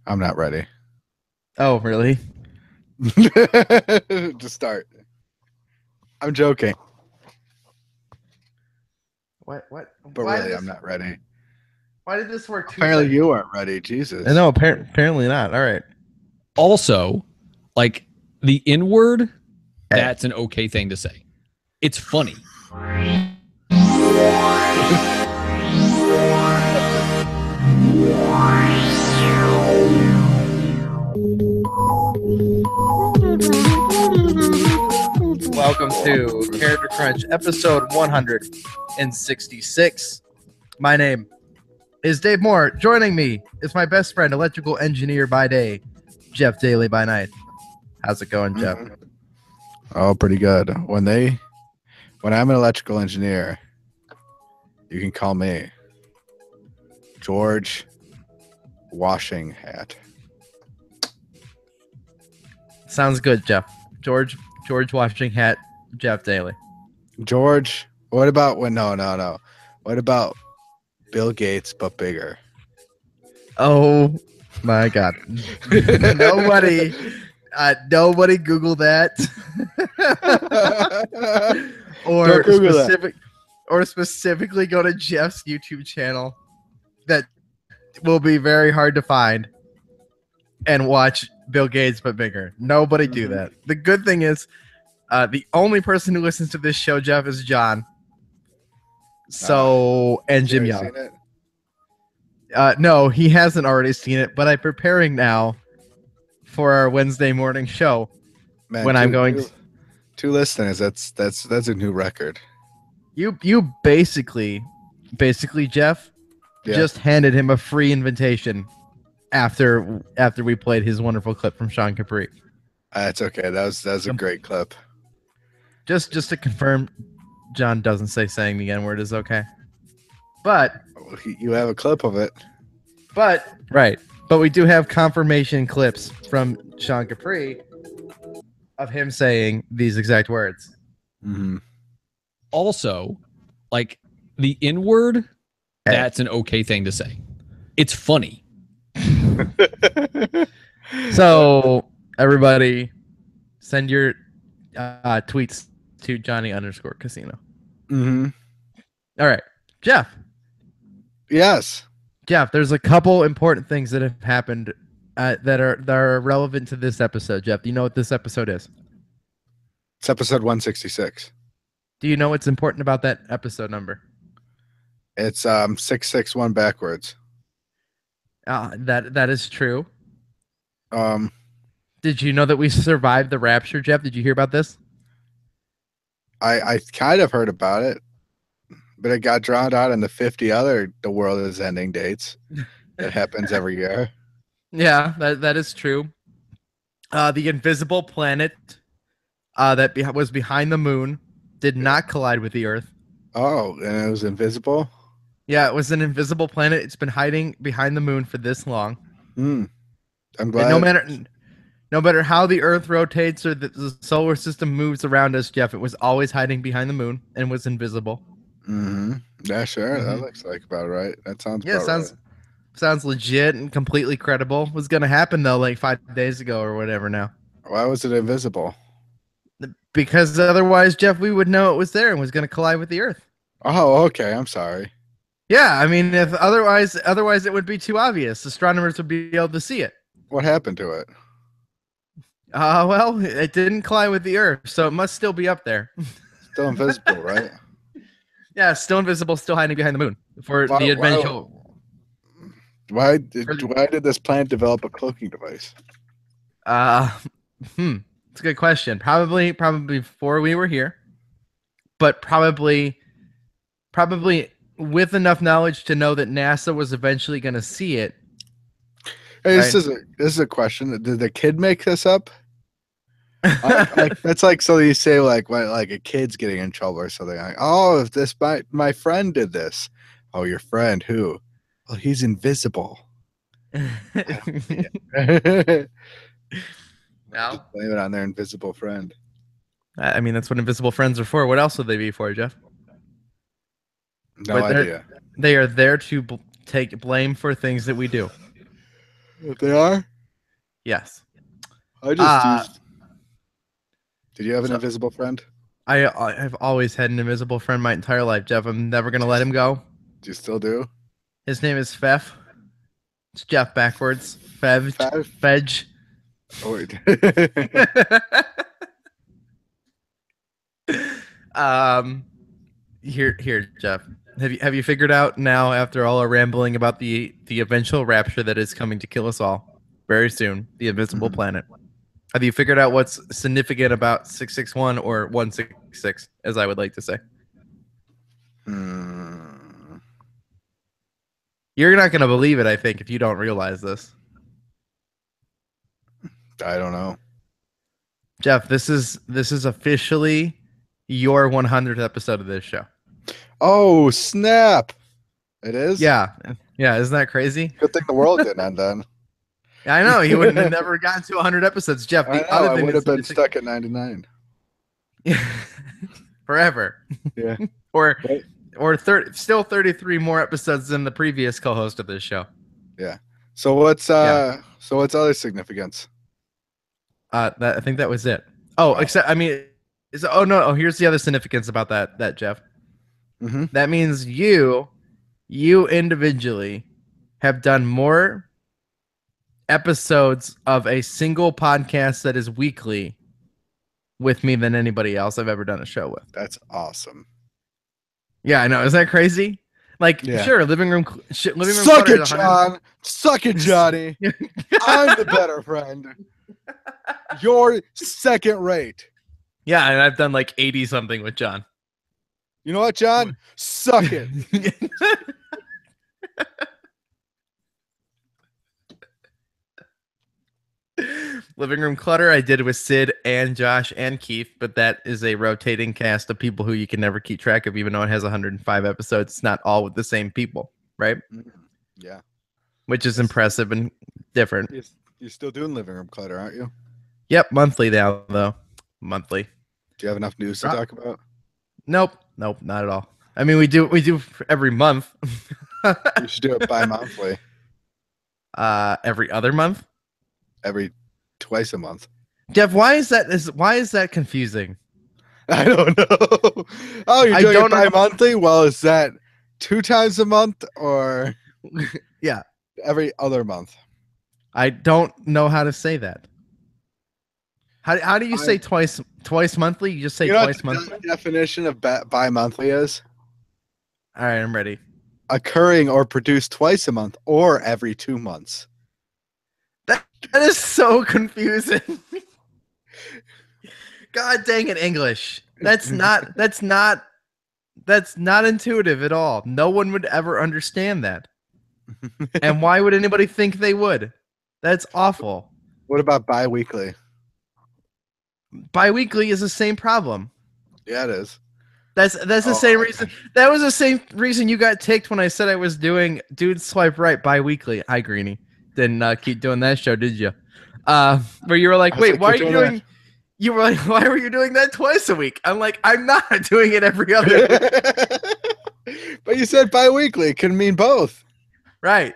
I'm not ready. Oh, really? To start. I'm joking, What? but really, I'm not ready. Why did this work 2 seconds? Apparently, you aren't ready. Jesus. No, apparently not. All right. Also, like the N word, Hey. that's an okay thing to say. It's funny. Welcome to Character Crunch, episode 166. My name is Dave Moore. Joining me is my best friend, electrical engineer by day, Jeff Daly by night. How's it going, Jeff? Oh, pretty good. When I'm an electrical engineer, you can call me George Washing Hat. Sounds good, Jeff. George Washington Hat, Jeff Daly. George, what about no. What about Bill Gates but bigger? Oh my God! Nobody Google that. Don't Google that. Or specifically go to Jeff's YouTube channel. That will be very hard to find. And watch Bill Gates but bigger. Nobody do that. The good thing is, the only person who listens to this show, Jeff, is John. And Jim Young. No, he hasn't already seen it, but I'm preparing now for our Wednesday morning show. Man, when I'm going two listeners, that's a new record. You basically Jeff, just handed him a free invitation after we played his wonderful clip from Sean Capri. That's okay. That was a great clip. Just to confirm, John doesn't saying the N-word is okay. But you have a clip of it. But we do have confirmation clips from Sean Capri of him saying these exact words. Mm-hmm. Also, like the N word, that's an okay thing to say. It's funny. So everybody, send your tweets to Johnny_Casino. Mm-hmm. All right, Jeff. Yes, Jeff. There's a couple important things that have happened that are relevant to this episode. Jeff, do you know what this episode is? It's episode 166. Do you know what's important about that episode number? It's 661 backwards. That is true. Did you know that we survived the rapture, Jeff? Did you hear about this? I kind of heard about it, but it got drowned out in the 50 other the world is ending dates that happens every year. Yeah, that is true. The invisible planet that was behind the moon did not collide with the Earth. Oh, and it was invisible? Yeah, it was an invisible planet. It's been hiding behind the moon for this long. I'm glad. And no matter how the Earth rotates or the solar system moves around us, Jeff, it was always hiding behind the moon and was invisible. Mm-hmm. Yeah, sure. Mm-hmm. That looks like about right. That sounds about right. Sounds legit and completely credible. Was going to happen, though, like 5 days ago or whatever now. Why was it invisible? Because otherwise, Jeff, we would know it was there and was going to collide with the Earth. Oh, okay. I'm sorry. Yeah, I mean, if otherwise it would be too obvious. Astronomers would be able to see it. What happened to it? Well, it didn't collide with the Earth, so it must still be up there. Still invisible, right? Yeah, still invisible, still hiding behind the moon for the adventure. Why did this planet develop a cloaking device? It's a good question. Probably before we were here, but probably with enough knowledge to know that NASA was eventually going to see it. Hey, right? This is a question. Did the kid make this up? That's like, so you say like a kid's getting in trouble or something. Like, oh, if this my friend did this. Oh, your friend who? Well, he's invisible. Now blame it on their invisible friend. I mean, that's what invisible friends are for. What else would they be for, Jeff? No idea. They are there to take blame for things that we do. They are? Yes. I just Uh, used. Did you have an so invisible friend? I've always had an invisible friend my entire life, Jeff. I'm never gonna let him go. Do you still do? His name is Fef. It's Jeff backwards. Fevj. Five? Fedge. Oh, wait. um, here, Jeff. Have you figured out now, after all our rambling about the eventual rapture that is coming to kill us all very soon, the invisible Mhm. planet? Have you figured out what's significant about 661 or 166, as I would like to say? Hmm. You're not gonna believe it, I think, if you don't realize this. I don't know. Jeff, this is officially your 100th episode of this show. Oh, snap. It is? Yeah. Yeah, isn't that crazy? Good thing the world didn't end then. I know, he wouldn't have never gotten to 100 episodes. Jeff, I the know. other I thing would have that's been stuck at 99. forever. Yeah. or Right. or 30, still 33 more episodes than the previous co-host of this show. Yeah. So what's Yeah. other significance? I think that was it. Oh, Oh. except I mean, here's the other significance about that Jeff. Mm-hmm. That means you individually have done more episodes of a single podcast that is weekly with me than anybody else I've ever done a show with. That's awesome. Yeah, I know. Is that crazy? Like, Yeah. sure, living room Suck clutter it, is 100 John. Suck it, Johnny. I'm the better friend. You're second rate. Yeah, and I've done like 80 something with John. You know what, John? Suck it. Living room clutter I did with Sid and Josh and Keith, but that is a rotating cast of people who you can never keep track of, even though it has 105 episodes. It's not all with the same people, right? Yeah. Which is impressive and different. You're still doing living room clutter, aren't you? Yep, monthly now though. Monthly. Do you have enough news to talk about? Nope, not at all. I mean, we do every month. You should do it bi-monthly. Every other month. Twice a month. Jeff, why is that confusing? I don't know. Oh, you're doing it bi-monthly? Well, is that 2 times a month or yeah, every other month? I don't know how to say that. How do you say twice monthly? You just say twice monthly. The definition of bi-monthly is? All right, I'm ready. Occurring or produced twice a month or every 2 months. That is so confusing. God dang it, English. That's not intuitive at all. No one would ever understand that. And why would anybody think they would? That's awful. What about bi-weekly? Bi-weekly is the same problem. Yeah, it is. That's the same reason. That was the same reason you got ticked when I said I was doing Dude Swipe Right bi-weekly. Hi, Greenie. Didn't keep doing that show, did you? Where you were like, wait, why are you doing that? You were like, why were you doing that twice a week? I'm like, I'm not doing it every other week. But you said bi-weekly. It can mean both. Right.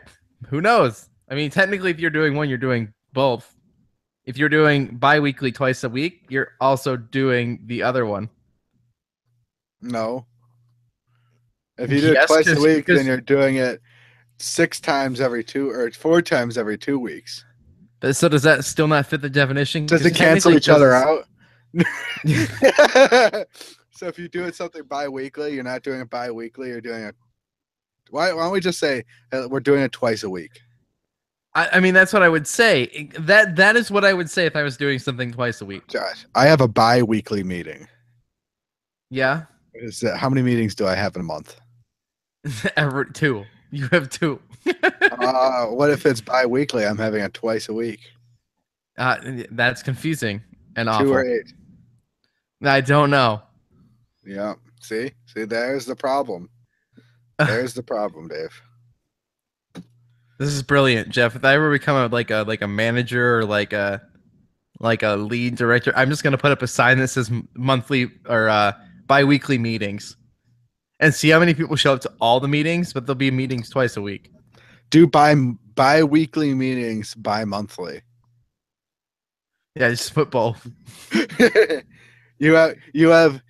Who knows? I mean, technically, if you're doing one, you're doing both. If you're doing bi-weekly twice a week, you're also doing the other one. No. If you do it twice a week, then you're doing it 6 times every 2 or 4 times every 2 weeks. So does that still not fit the definition? Does it cancel each other out? So if you do something bi-weekly, you're not doing it bi-weekly, you're doing it. Why don't we just say we're doing it twice a week? I mean, that's what I would say. That is what I would say if I was doing something twice a week. Josh, I have a bi-weekly meeting. Yeah. How many meetings do I have in a month? Every 2. You have 2. What if it's bi-weekly? I'm having it twice a week. That's confusing and 2 awful. or 8. I don't know. Yeah. See, there's the problem. There's the problem, Dave. This is brilliant, Jeff. If I ever become a manager or like a lead director, I'm just gonna put up a sign that says monthly or bi-weekly meetings, and see how many people show up to all the meetings. But there'll be meetings twice a week. Do bi-weekly meetings bi-monthly. Yeah, just put both. you have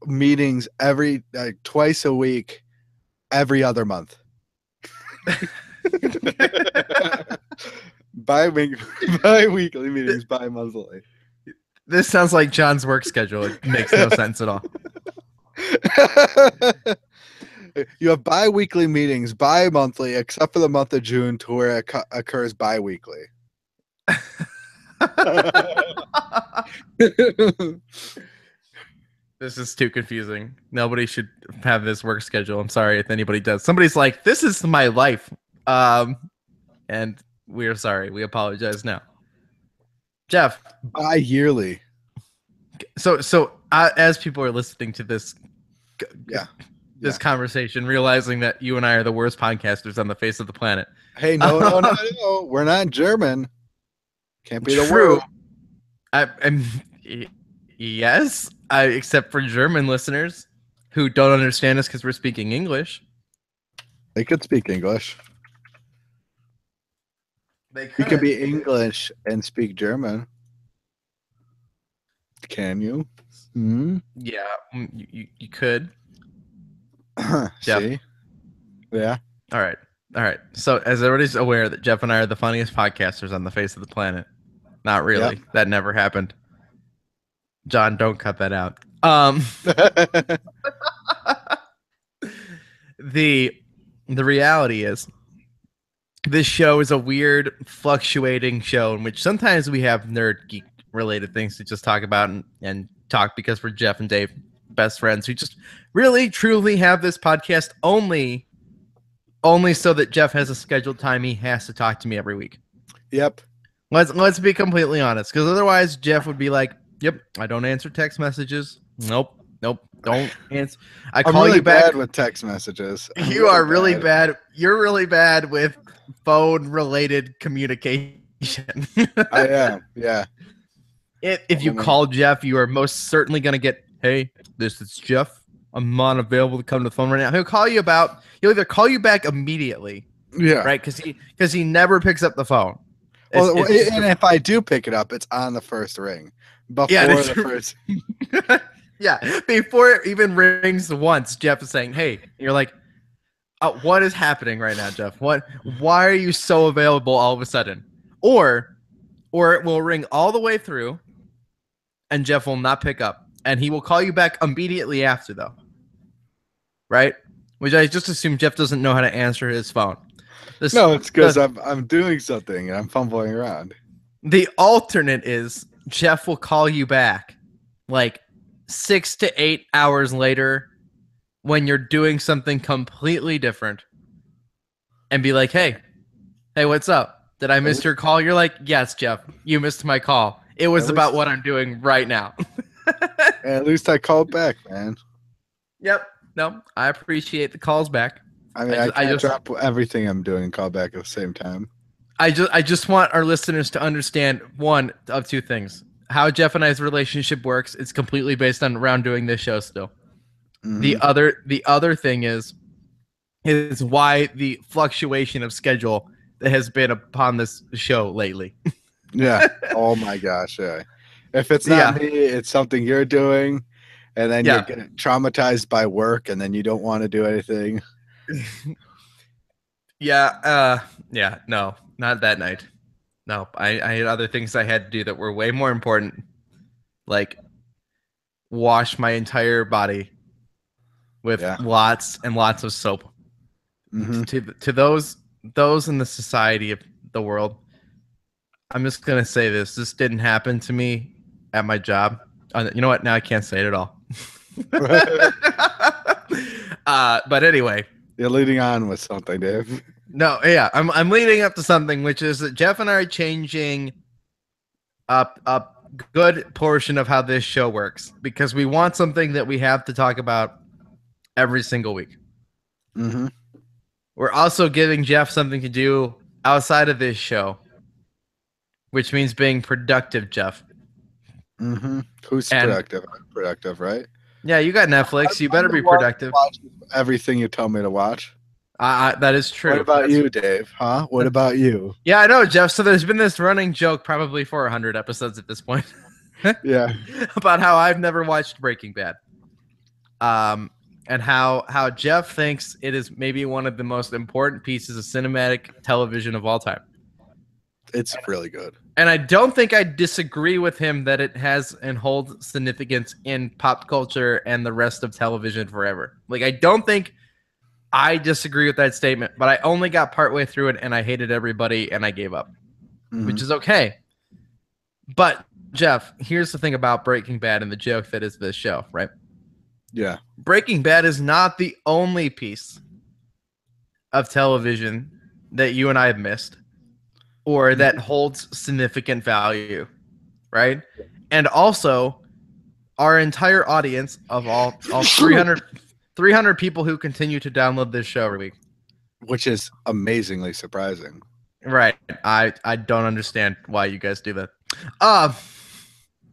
meetings every twice a week, every other month. Bi-weekly meetings bi-monthly. This sounds like John's work schedule. It makes no sense at all. You have bi-weekly meetings bi-monthly, except for the month of June, to where it occurs bi-weekly. This is too confusing. Nobody should have this work schedule. I'm sorry if anybody does. Somebody's like, "This is my life," and we're sorry. We apologize now. Jeff, bi-yearly. So as people are listening to this, this conversation, realizing that you and I are the worst podcasters on the face of the planet. Hey, no, we're not German. Can't be the True. word. Yes, except for German listeners who don't understand us because we're speaking English. They could speak English. You can be English and speak German. Can you? Hmm? Yeah, you could. See? Yeah. All right. So as everybody's aware that Jeff and I are the funniest podcasters on the face of the planet. Not really. Yep. That never happened. John, don't cut that out. The reality is this show is a weird, fluctuating show in which sometimes we have nerd geek related things to just talk about and talk because we're Jeff and Dave, best friends who just really truly have this podcast only so that Jeff has a scheduled time he has to talk to me every week. Yep. Let's be completely honest, because otherwise Jeff would be like, "Yep, I don't answer text messages. Nope, don't answer. I call really you back bad with text messages. You are really bad. You're really bad with phone related communication. I am. Yeah. If you call Jeff, you are most certainly going to get, "Hey, this is Jeff. I'm not available to come to the phone right now." He'll either call you back immediately, yeah, right? Because he never picks up the phone. And if I do pick it up, it's on the first ring. Before the first. Yeah, before it even rings once, Jeff is saying, "Hey," you're like, "What is happening right now, Jeff? Why are you so available all of a sudden?" Or it will ring all the way through, and Jeff will not pick up, and he will call you back immediately after, though. Right? Which I just assume Jeff doesn't know how to answer his phone. No, it's because I'm doing something and I'm fumbling around. The alternate is Jeff will call you back like 6 to 8 hours later when you're doing something completely different and be like, hey, what's up? Did I miss your call? You're like, "Yes, Jeff, you missed my call. It was about what I'm doing right now." At least I called back, man. Yep. No, I appreciate the calls back. I mean, I can't drop everything I'm doing and call back at the same time. I just want our listeners to understand one of two things. How Jeff and I's relationship works, it's completely based around doing this show still. Mm-hmm. The other thing is why the fluctuation of schedule that has been upon this show lately. Yeah. Oh my gosh. Yeah. If it's not me, it's something you're doing, and then you're getting traumatized by work, and then you don't want to do anything. No, not that night. No, I had other things I had to do that were way more important, like wash my entire body with lots and lots of soap. Mm-hmm. To those in the society of the world, I'm just gonna say this didn't happen to me at my job. You know what? Now I can't say it at all. But anyway, you're leading on with something, Dave. No, yeah, I'm leading up to something, which is that Jeff and I are changing up a good portion of how this show works because we want something that we have to talk about every single week. Mm-hmm. We're also giving Jeff something to do outside of this show, which means being productive, Jeff. Mm-hmm. Who's productive? I'm productive, right? Yeah, you got Netflix. You better be productive. Watch everything you tell me to watch. That is true. What about you, Dave? Huh? What about you? Yeah, I know, Jeff. So there's been this running joke probably for 100 episodes at this point. Yeah. About how I've never watched Breaking Bad. And how Jeff thinks it is maybe one of the most important pieces of cinematic television of all time. It's really good. And I don't think I disagree with him that it has and holds significance in pop culture and the rest of television forever. Like, I don't think I disagree with that statement, but I only got partway through it and I hated everybody and I gave up, which is okay. But Jeff, here's the thing about Breaking Bad and the joke that is this show, right? Yeah. Breaking Bad is not the only piece of television that you and I have missed or that holds significant value, right? And also, our entire audience of all 300 people who continue to download this show every week. Which is amazingly surprising. Right. I don't understand why you guys do that.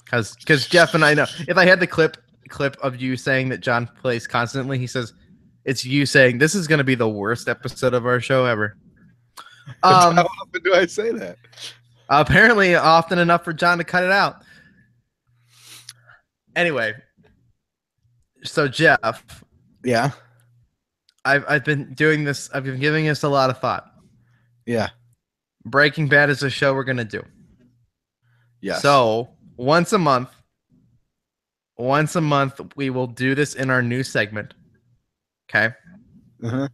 Because Jeff and I know. If I had the clip of you saying that John plays constantly, he says it's you saying this is going to be the worst episode of our show ever. How often do I say that? Apparently often enough for John to cut it out. Anyway, so Jeff, yeah, I've been doing this. I've been giving this a lot of thought. Yeah. Breaking Bad is a show we're going to do. Yes. So once a month, we will do this in our new segment. Okay. Uh-huh.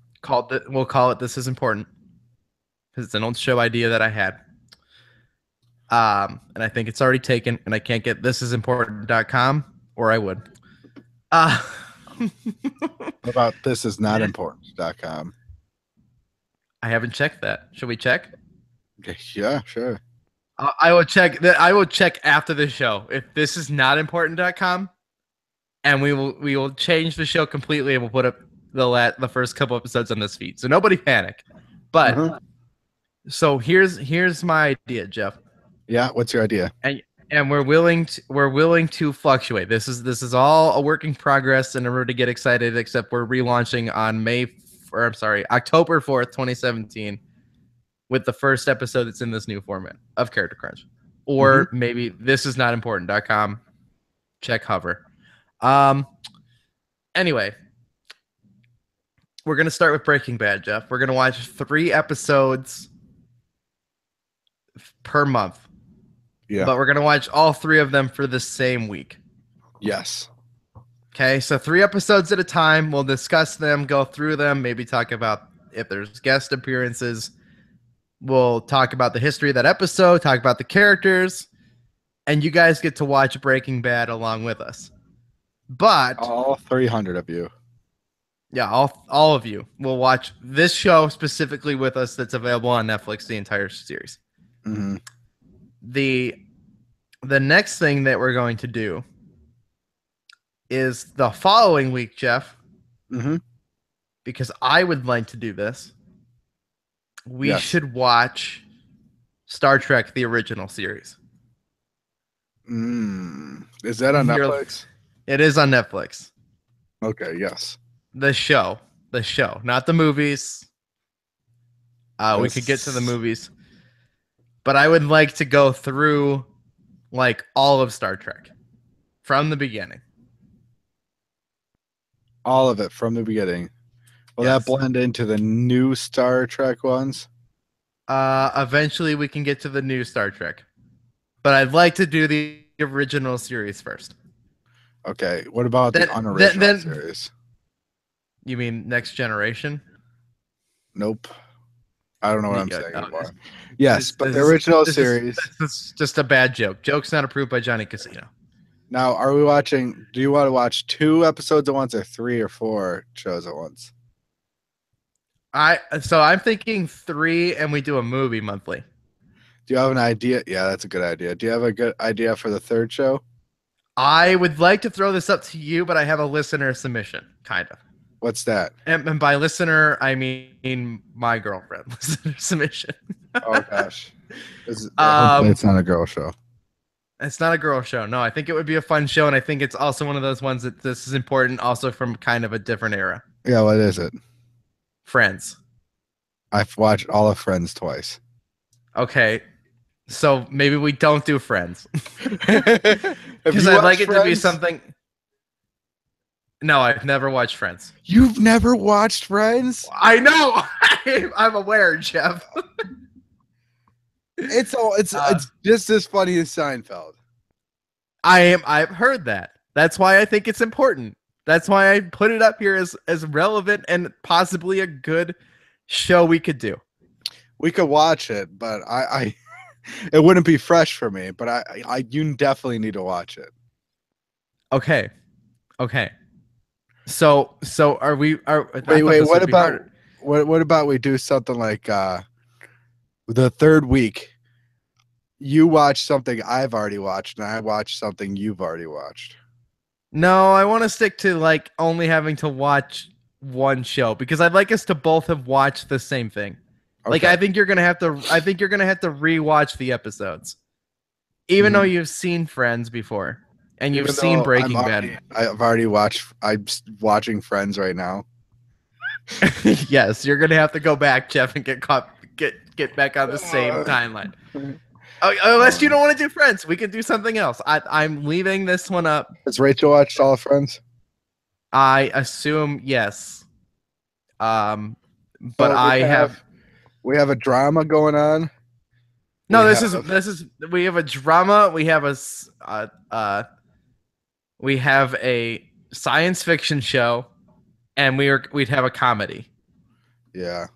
We'll call it This Is Important. Because it's an old show idea that I had. And I think it's already taken, and I can't get thisisimportant.com, or I would. What about thisisnotimportant.com? I haven't checked that. Should we check? Yeah, sure. I will check that. I will check after the show if this is not important.com, and we will change the show completely and we'll put up the first couple episodes on this feed. So nobody panic. But so here's my idea, Jeff. Yeah, what's your idea? And we're willing to fluctuate. This is all a work in progress, and we're to get excited. Except we're relaunching on October 4th, 2017. With the first episode that's in this new format of Character Crunch. Or maybe this is not important.com. Check hover. Anyway, we're going to start with Breaking Bad, Jeff. We're going to watch 3 episodes per month. Yeah. But we're going to watch all 3 of them for the same week. Yes. Okay, so 3 episodes at a time. We'll discuss them, go through them, maybe talk about if there's guest appearances. We'll talk about the history of that episode, talk about the characters, and you guys get to watch Breaking Bad along with us. But all 300 of you. Yeah, all of you will watch this show specifically with us that's available on Netflix, the entire series. Mm-hmm. The next thing that we're going to do is the following week, Jeff, because I would like to do this. We should watch Star Trek, the original series. Is that on Netflix? It is on Netflix. Okay, yes. The show, not the movies. We could get to the movies. But I would like to go through like all of Star Trek from the beginning. All of it from the beginning. Will that blend into the new Star Trek ones? Eventually we can get to the new Star Trek. But I'd like to do the original series first. Okay. What about the unoriginal series? You mean Next Generation? Nope. I don't know what I'm saying anymore. Yes, but the original series. This is just a bad joke. Joke's not approved by Johnny Casino. Now, are we watching? Do you want to watch 2 episodes at once or 3 or 4 shows at once? So I'm thinking 3, and we do a movie monthly. Do you have an idea? Yeah, that's a good idea. Do you have a good idea for the 3rd show? I would like to throw this up to you, but I have a listener submission, kind of. What's that? And by listener, I mean my girlfriend. Listener submission. Oh gosh, hopefully it's not a girl show. It's not a girl show. No, I think it would be a fun show, and I think it's also one of those ones that this is important, also from kind of a different era. Yeah, what is it? Friends. I've watched all of Friends twice. Okay. So maybe we don't do Friends. Have Because you I'd like watched it to be Friends? something. No, I've never watched Friends. You've never watched Friends? I know. I'm aware, Jeff. It's just as funny as Seinfeld. I've heard that. That's why I think it's important. That's why I put it up here as relevant and possibly a good show we could do. We could watch it, but I it wouldn't be fresh for me. But you definitely need to watch it. Okay. So are we? Wait. What about we do something like the third week? You watch something I've already watched, and I watch something you've already watched. No, I want to stick to like only having to watch one show because I'd like us to both have watched the same thing. Okay. Like I think you're gonna have to rewatch the episodes, even though you've seen Friends before and you've seen Breaking Bad. I've already watched. I'm watching Friends right now. Yes, you're gonna have to go back, Jeff, and get back on the same timeline. Unless you don't want to do Friends, we can do something else. I'm leaving this one up. Has Rachel watched all of Friends? I assume yes. But so we have a drama going on. No, this is we have a drama. We have a science fiction show, and we'd have a comedy. Yeah.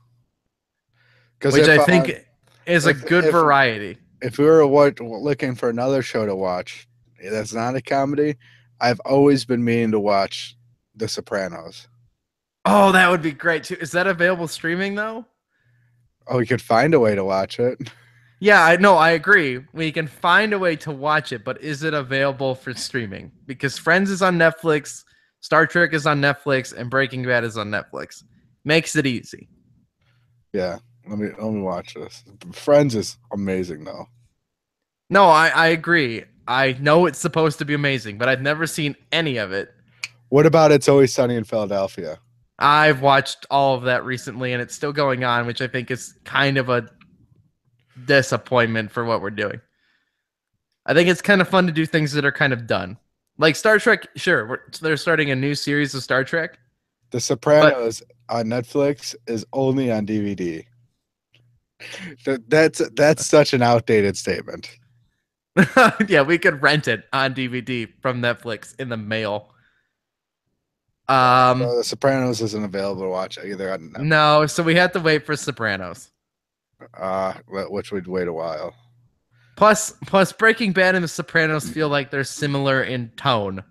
Which I think is a good variety. If we were looking for another show to watch that's not a comedy, I've always been meaning to watch The Sopranos. Oh, that would be great too. Is that available streaming though? Oh, we could find a way to watch it. Yeah, I agree. We can find a way to watch it, but is it available for streaming? Because Friends is on Netflix, Star Trek is on Netflix, and Breaking Bad is on Netflix. Makes it easy. Yeah. Let me watch this. Friends is amazing though. No, I agree. I know it's supposed to be amazing, but I've never seen any of it. What about It's Always Sunny in Philadelphia? I've watched all of that recently, and it's still going on, which I think is kind of a disappointment for what we're doing. I think it's kind of fun to do things that are kind of done. Like Star Trek, sure, they're starting a new series of Star Trek. The Sopranos on Netflix is only on DVD. That's such an outdated statement. Yeah, we could rent it on DVD from Netflix in the mail. So The Sopranos isn't available to watch either on Netflix. No, so we had to wait for Sopranos. Which would wait a while. Plus Breaking Bad and The Sopranos feel like they're similar in tone.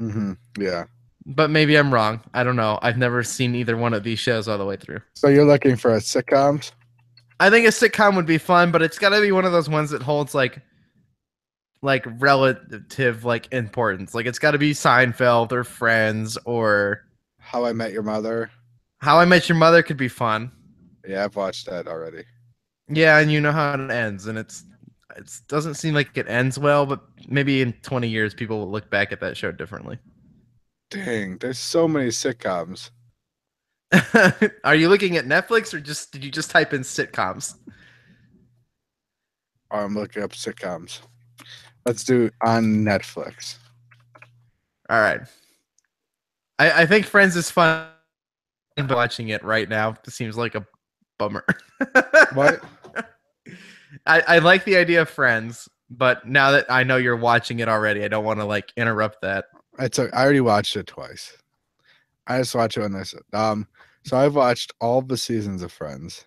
Mm-hmm. Yeah. But maybe I'm wrong. I don't know. I've never seen either one of these shows all the way through. So you're looking for a sitcoms? I think a sitcom would be fun, but it's got to be one of those ones that holds like relative like importance. Like it's got to be Seinfeld or Friends or How I Met Your Mother. How I Met Your Mother could be fun. Yeah, I've watched that already. Yeah, and you know how it ends, and it doesn't seem like it ends well, but maybe in 20 years people will look back at that show differently. Dang, there's so many sitcoms. Are you looking at Netflix or did you just type in sitcoms? I'm looking up sitcoms. Let's do on Netflix. All right. I think Friends is fun. Watching it right now, it seems like a bummer. What? I like the idea of Friends, but now that I know you're watching it already, I don't want to like interrupt that. I already watched it twice. I just watched it on this. So I've watched all the seasons of Friends,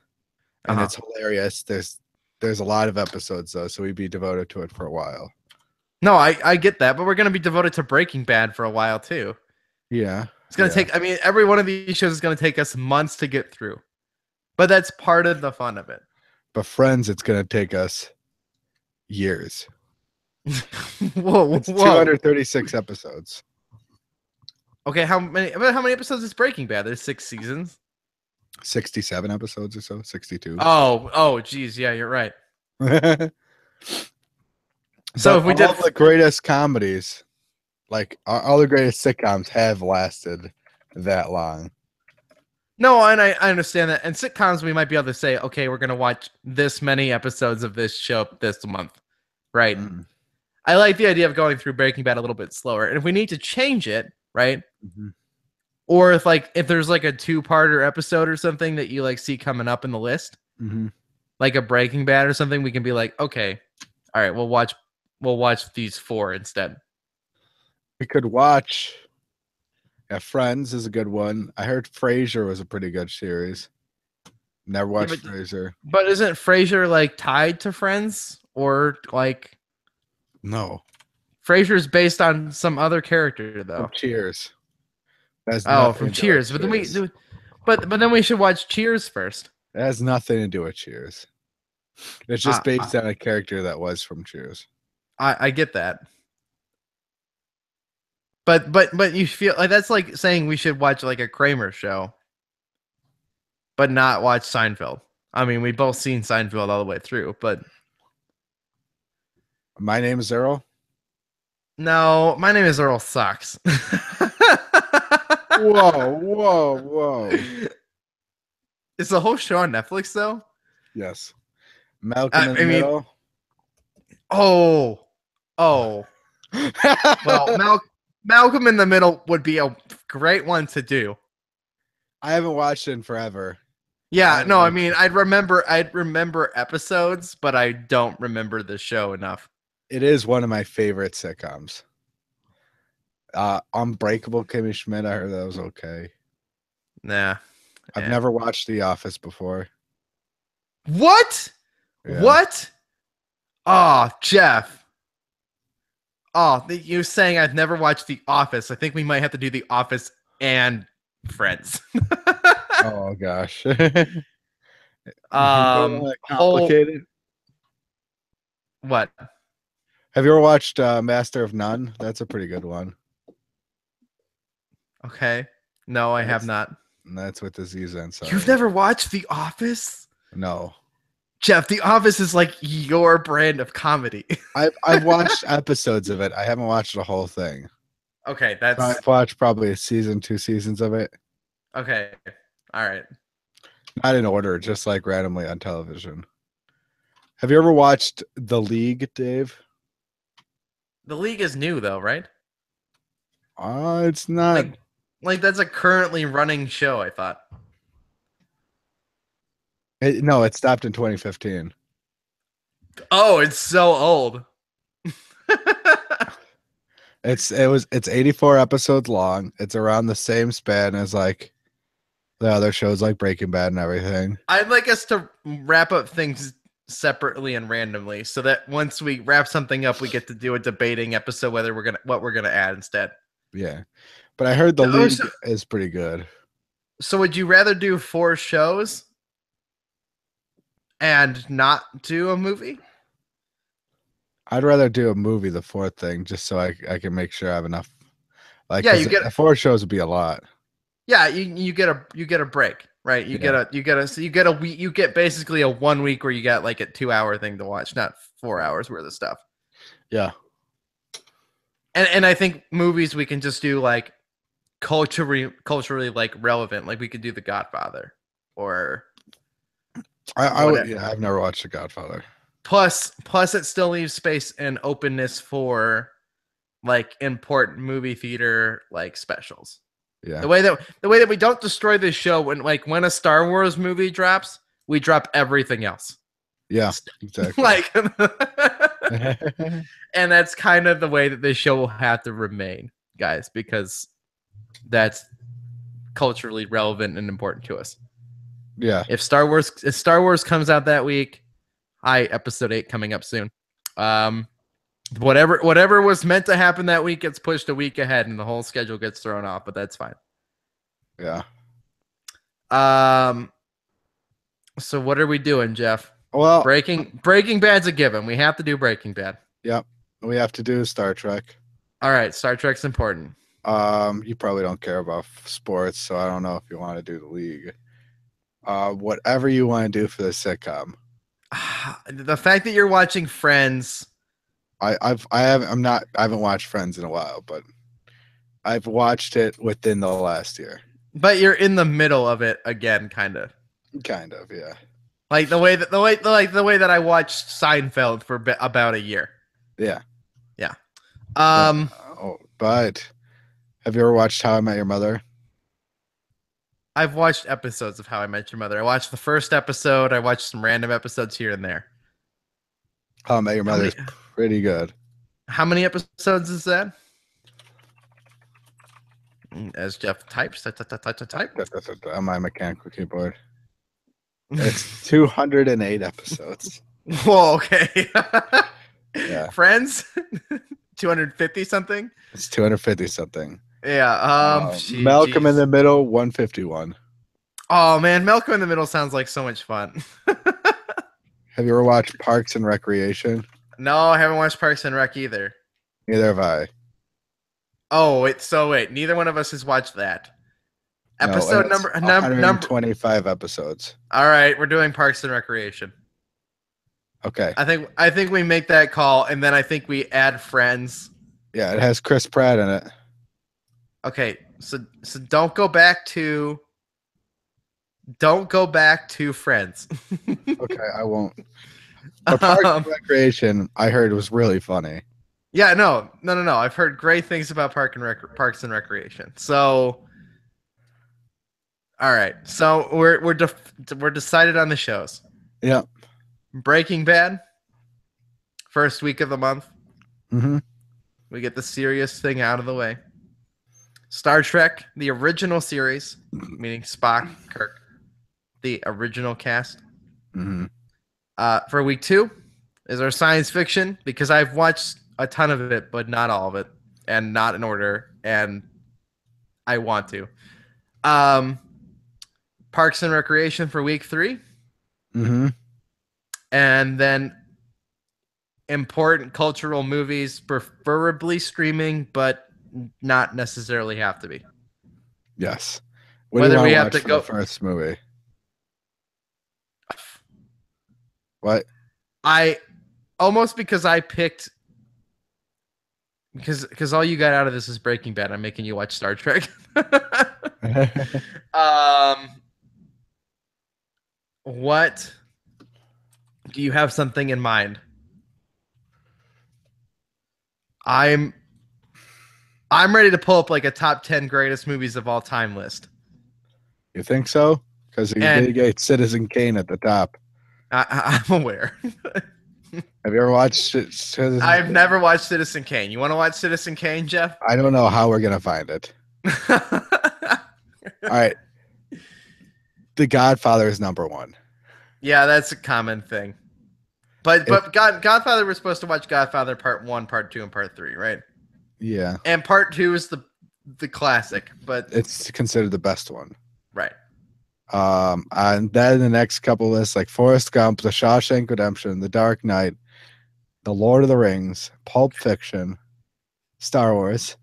and it's hilarious. There's a lot of episodes though, so we'd be devoted to it for a while. No, I get that, but we're gonna be devoted to Breaking Bad for a while too. Yeah, it's gonna take. I mean, every one of these shows is gonna take us months to get through, but that's part of the fun of it. But Friends, it's gonna take us years. Whoa, it's 236 episodes. Okay, how many episodes is Breaking Bad? There's 6 seasons. 67 episodes or so, 62. Oh, geez, yeah, you're right. So if we did the greatest comedies, like all the greatest sitcoms have lasted that long. No, and I understand that. And sitcoms, we might be able to say, okay, we're gonna watch this many episodes of this show this month, right? Mm. I like the idea of going through Breaking Bad a little bit slower. And if we need to change it, right? Mhm. Or if there's like a 2-parter episode or something that you like see coming up in the list, Mhm. like a Breaking Bad or something, we can be like, okay, all right, we'll watch these 4 instead. We could watch. Yeah, Friends is a good one. I heard Frasier was a pretty good series. Never watched Frasier. But isn't Frasier like tied to Friends, or like No. Frasier's based on some other character though? From Cheers. That's Oh, nothing from to do with Cheers. But then Cheers. but then we should watch Cheers first. It has nothing to do with Cheers. It's just based on a character that was from Cheers. I get that. But you feel like that's like saying we should watch like a Kramer show, but not watch Seinfeld. I mean, we both seen Seinfeld all the way through, but My Name is Earl. no, My Name is Earl sucks. Whoa. Is the whole show on Netflix though? Yes. Malcolm in the I mean- Middle. Oh. Well, Malcolm in the Middle would be a great one to do. I haven't watched it in forever. Yeah, no, I mean, I'd remember episodes, but I don't remember the show enough. It is one of my favorite sitcoms. Unbreakable Kimmy Schmidt. I heard that was okay. Nah. I've never watched The Office before. What? Yeah. What? Oh, Jeff. Oh, you saying I've never watched The Office. I think we might have to do The Office and Friends. Oh gosh. Complicated. What? Have you ever watched Master of None? That's a pretty good one. Okay. No, I have not. And that's with Aziz Ansari. You've never watched The Office? No. Jeff, The Office is like your brand of comedy. I've watched episodes of it. I haven't watched the whole thing. Okay, that's I've watched probably 2 seasons of it. okay. All right. Not in order, just like randomly on television. Have you ever watched The League, Dave? The League is new though, right? It's not. Like that's a currently running show, I thought. No, it stopped in 2015. Oh, it's so old. It's 84 episodes long. It's around the same span as like the other shows like Breaking Bad and everything. I'd like us to wrap up things separately and randomly so that once we wrap something up, we get to do a debating episode what we're gonna add instead. Yeah. But I heard The League is pretty good. So would you rather do 4 shows and not do a movie? I'd rather do a movie, the 4th thing, just so I can make sure I have enough. Like, yeah, you get 4 shows would be a lot. Yeah, you get a break, right? You get basically a 1 week where you got like a 2-hour thing to watch, not 4 hours worth of stuff. Yeah. And I think movies we can just do like culturally like relevant, like we could do The Godfather or I've never watched The Godfather. Plus it still leaves space and openness for like important movie theater like specials. Yeah. The way that we don't destroy this show when a Star Wars movie drops, we drop everything else. Yeah, exactly. Like and that's kind of the way that this show will have to remain, guys, because that's culturally relevant and important to us. Yeah. If Star Wars comes out that week, episode 8 coming up soon. Whatever was meant to happen that week gets pushed a week ahead and the whole schedule gets thrown off, but that's fine. Yeah. So what are we doing, Jeff? Well, Breaking Bad's a given. We have to do Breaking Bad. Yep. We have to do Star Trek. All right, Star Trek's important. You probably don't care about sports, so I don't know if you want to do The League. Whatever you want to do for the sitcom. The fact that you're watching Friends, I haven't watched Friends in a while, but I've watched it within the last year. But you're in the middle of it again, kind of. Kind of, yeah. Like the way that I watched Seinfeld for about a year. Yeah. Yeah. But have you ever watched How I Met Your Mother? I've watched episodes of How I Met Your Mother. I watched the first episode. I watched some random episodes here and there. How I Met Your Mother is pretty good. How many episodes is that? As Jeff types, type. On my mechanical keyboard. It's 208 episodes. Whoa, okay. Yeah. Friends? 250 something? It's 250 something. Yeah. Malcolm in the Middle, 151. Oh man, Malcolm in the Middle sounds like so much fun. Have you ever watched Parks and Recreation? No, I haven't watched Parks and Rec either. Neither have I. Oh, wait. Neither one of us has watched that. Episode number 125 episodes. All right, we're doing Parks and Recreation. Okay. I think we make that call, and then I think we add Friends. Yeah, it has Chris Pratt in it. Okay, so don't go back to Friends. Okay, I won't. But Parks and Recreation, I heard was really funny. Yeah, no. I've heard great things about Parks and Recreation. So, all right. So we're decided on the shows. Yeah. Breaking Bad, first week of the month. Mm-hmm. We get the serious thing out of the way. Star Trek, the original series, meaning Spock, Kirk, the original cast. Mm-hmm. For week 2 is our science fiction, because I've watched a ton of it, but not all of it, and not in order, and I want to. Parks and Recreation for week 3. Mm-hmm. And then important cultural movies, preferably streaming, but not necessarily have to be. Yes. Whether we have to go the first movie. What? I almost, because I picked, because all you got out of this is Breaking Bad, I'm making you watch Star Trek. What? Do you have something in mind? I'm ready to pull up like a top 10 greatest movies of all time list. You think so? Because you did get Citizen Kane at the top. I'm aware. Have you ever watched Citizen I've Kane? never watched Citizen Kane. You want to watch Citizen Kane, Jeff? I don't know how we're gonna find it. All right. The Godfather is number 1. Yeah, that's a common thing. But Godfather, we're supposed to watch Godfather Part 1, Part 2, and Part 3, right? Yeah. And Part 2 is the classic, but it's considered the best one. Right. And then the next couple lists, like Forrest Gump, The Shawshank Redemption, The Dark Knight, The Lord of the Rings, Pulp Fiction, Star Wars,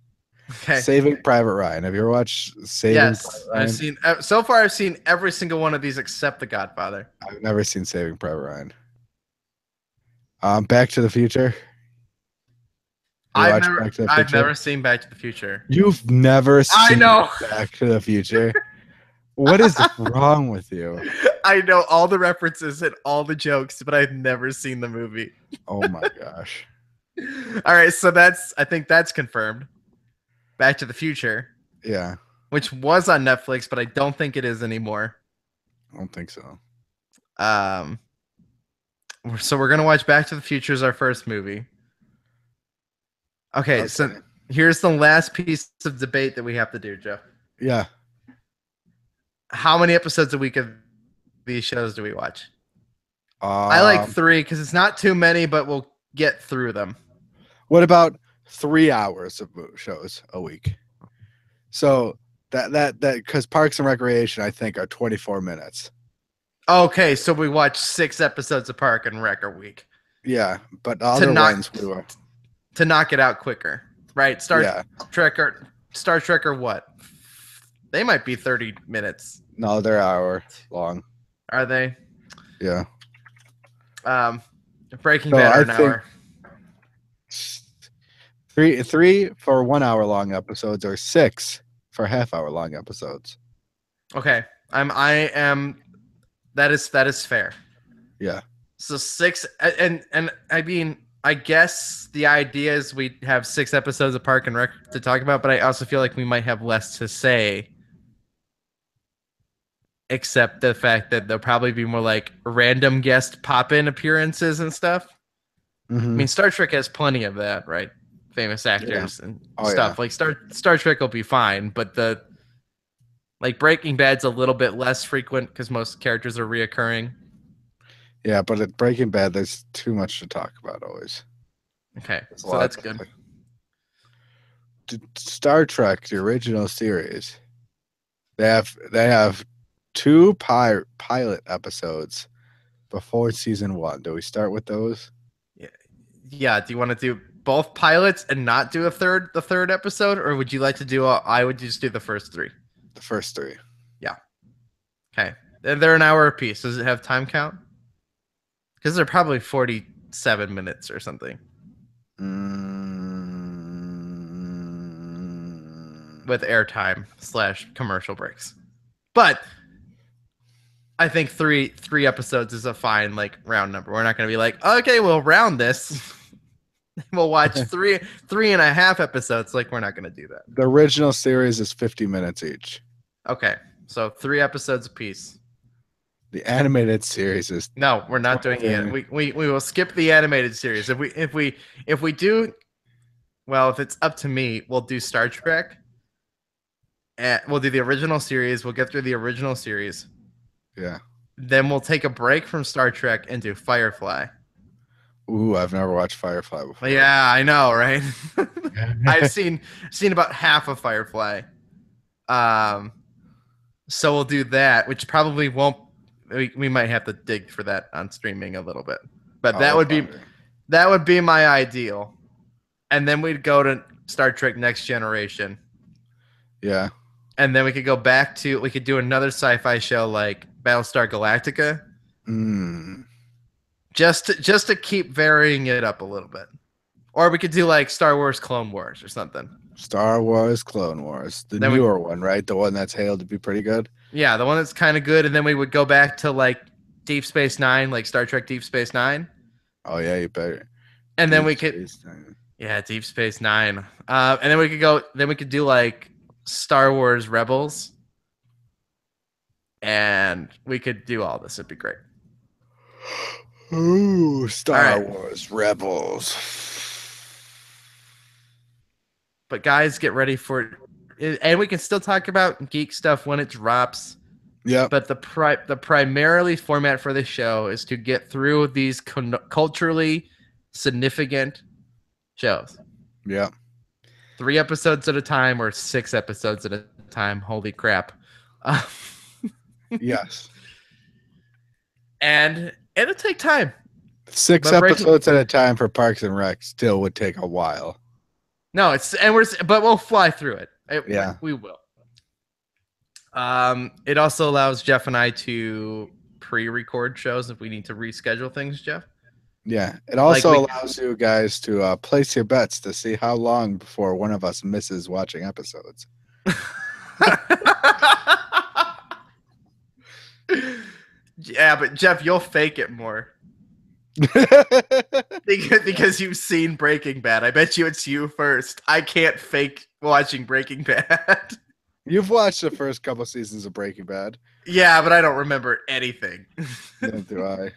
Saving Private Ryan. Have you ever watched Saving Private Ryan? I've seen. So far, I've seen every single one of these except The Godfather. I've never seen Saving Private Ryan. Back to the Future. I've never seen Back to the Future. You've never seen Back to the Future? What is wrong with you? I know all the references and all the jokes, but I've never seen the movie. Oh my gosh. All right, so I think that's confirmed. Back to the Future. Yeah. Which was on Netflix, but I don't think it is anymore. I don't think so. So we're going to watch Back to the Future as our first movie. Okay, so here's the last piece of debate that we have to do, Jeff. Yeah. How many episodes a week of these shows do we watch? I like 3 because it's not too many, but we'll get through them. What about 3 hours of shows a week? So that because Parks and Recreation, I think, are 24 minutes. Okay, so we watch 6 episodes of Park and Rec a week. Yeah, but the other ones we were to knock it out quicker, right? Star Trek or what? They might be 30 minutes. No, they're hour long. Are they? Yeah. Breaking Bad an hour. 3 for 1 hour long episodes, or 6 for half-hour long episodes. Okay. I am that is fair. Yeah. So 6 and I mean I guess the idea is we have 6 episodes of Park and Rec to talk about, but I also feel like we might have less to say, except the fact that there'll probably be more like random guest pop-in appearances and stuff. I mean, Star Trek has plenty of that, right? Famous actors and stuff. Yeah. Like Star Trek will be fine, but the like Breaking Bad's a little bit less frequent because most characters are reoccurring. Yeah, but at Breaking Bad, there's too much to talk about always. Okay, There's so that's good. Star Trek, the original series, they have 2 pilot episodes before season 1. Do we start with those? Yeah. Do you want to do both pilots and not do the third episode, or would you like to do? I would just do the first 3. The first 3. Yeah. Okay. They're an hour apiece. Does it have time count? Because they're probably 47 minutes or something. With airtime / commercial breaks. But I think three episodes is a fine like round number. We're not going to be like, okay, we'll round this. We'll watch 3.5 episodes. Like, we're not going to do that. The original series is 50 minutes each. Okay, so 3 episodes apiece. The animated series is no. We're not doing it. We will skip the animated series. If we do, well, if it's up to me, we'll do Star Trek. And we'll do the original series. We'll get through the original series. Yeah. Then we'll take a break from Star Trek and do Firefly. Ooh, I've never watched Firefly before. Yeah, I know, right? I've seen about half of Firefly. So we'll do that, which probably won't. We might have to dig for that on streaming a little bit, but that would be my ideal. And then we'd go to Star Trek Next Generation. Yeah. And then we could go back to we could do another sci-fi show like Battlestar Galactica. Just to keep varying it up a little bit. Or we could do like Star Wars Clone Wars or something. Star Wars Clone Wars. The newer one, right? The one that's hailed to be pretty good. Yeah, the one that's kind of good. And then we would go back to like Deep Space Nine, like Star Trek Deep Space Nine. Oh, yeah, you better. And then we could... Yeah, Deep Space Nine. And then we could go... Then we could do like Star Wars Rebels. And we could do all this. It'd be great. Ooh, Star Wars Rebels. But guys, get ready for it. And we can still talk about geek stuff when it drops. Yeah. But the primarily format for this show is to get through these culturally significant shows. Yeah. 3 episodes at a time or 6 episodes at a time. Holy crap. Yes. And it'll take time. 6 episodes at a time for Parks and Rec still would take a while. No, but we'll fly through it. Yeah, we will. It also allows Jeff and I to pre-record shows if we need to reschedule things, Jeff. Yeah, it also allows you guys to place your bets to see how long before one of us misses watching episodes. Yeah, but Jeff, you'll fake it more. because you've seen Breaking Bad. I bet you it's you first. I can't fake watching Breaking Bad. You've watched the first couple seasons of Breaking Bad. Yeah, but I don't remember anything. Neither do I.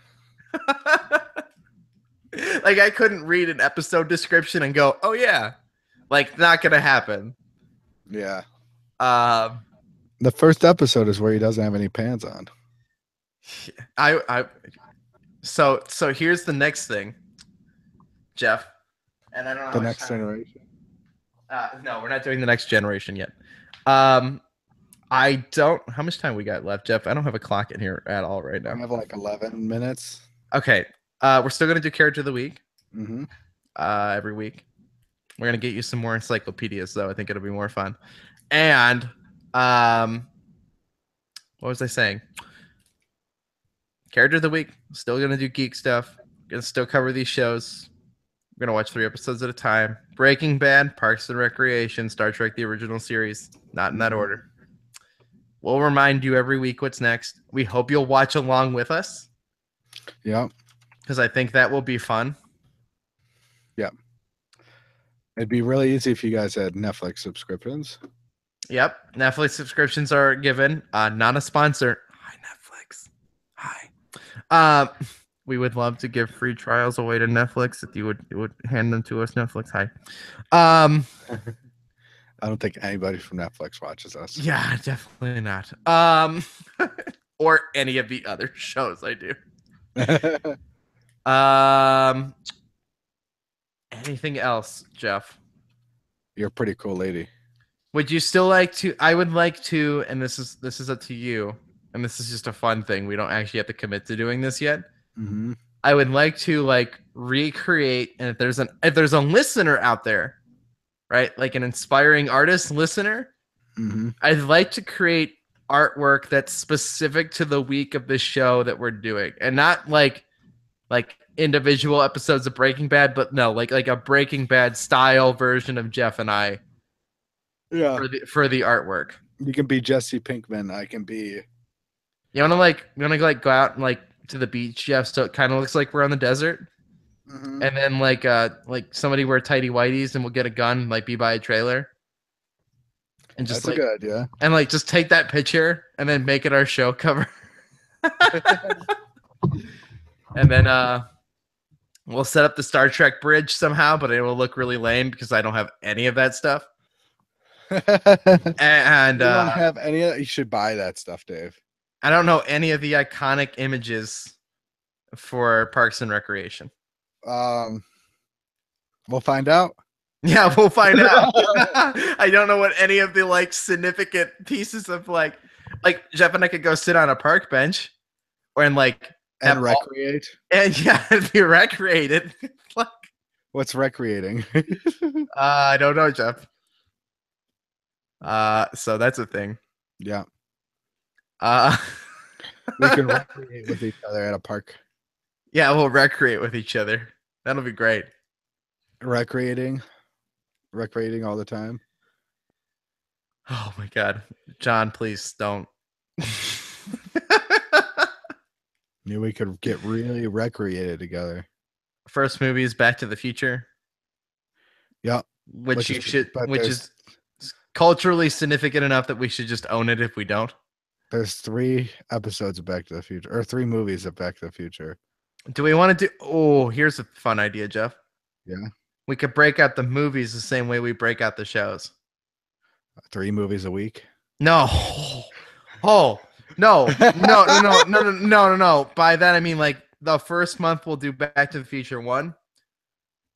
Like, I couldn't read an episode description and go, oh yeah. Like, not gonna happen. Yeah. The first episode is where he doesn't have any pants on. So here's the next thing, Jeff. And I don't know the next generation. No, we're not doing the next generation yet. I don't. How much time we got left, Jeff? I don't have a clock in here at all right now. I have like 11 minutes. Okay. We're still gonna do character of the week. Mm-hmm. Every week. We're gonna get you some more encyclopedias, though. I think it'll be more fun. And what was I saying? Character of the week. Still gonna do geek stuff. Gonna still cover these shows. We're gonna watch 3 episodes at a time. Breaking Bad, Parks and Recreation, Star Trek: The Original Series. Not in that order. We'll remind you every week what's next. We hope you'll watch along with us. Yep. Because I think that will be fun. Yep. It'd be really easy if you guys had Netflix subscriptions. Yep. Netflix subscriptions are given. Not a sponsor. Hi, Netflix. Hi. We would love to give free trials away to Netflix if you would hand them to us. Netflix. Hi. I don't think anybody from Netflix watches us. Yeah, definitely not. Or any of the other shows I do. Anything else, Jeff? You're a pretty cool lady. Would you still like to? I would like to, and this is up to you, and this is just a fun thing. We don't actually have to commit to doing this yet. Mm-hmm. I would like to like recreate, and if there's a listener out there, right, like an inspiring artist listener, Mm-hmm. I'd like to create artwork that's specific to the week of the show that we're doing, and not like individual episodes of Breaking Bad, but no, like a Breaking Bad style version of Jeff and I. Yeah. For the artwork. You can be Jesse Pinkman. I can be. You wanna go out and like to the beach, Jeff, so it kind of looks like we're on the desert. Mm-hmm. And then like somebody wear tighty whities and we'll get a gun, like be by a trailer. And just That's a good idea. And like just take that picture and then make it our show cover. And then we'll set up the Star Trek bridge somehow, but it will look really lame because I don't have any of that stuff. And you don't have any of that. You should buy that stuff, Dave. I don't know any of the iconic images for Parks and Recreation. We'll find out. Yeah, we'll find out. I don't know what any of the like significant pieces of like Jeff and I could go sit on a park bench or and recreate. And yeah, be recreated. Like, what's recreating? I don't know, Jeff. So that's a thing. Yeah. We can recreate with each other at a park. Yeah, we'll recreate with each other. That'll be great. Recreating all the time. Oh my God, John, please don't. Knew we could get really recreated together. First movie is Back to the Future. Yep. Which is culturally significant enough that we should just own it if we don't. There's 3 episodes of Back to the Future, or 3 movies of Back to the Future. Do we want to do? Oh, here's a fun idea, Jeff. Yeah. We could break out the movies the same way we break out the shows. 3 movies a week. No. Oh no. By that I mean like the first month we'll do Back to the Future 1.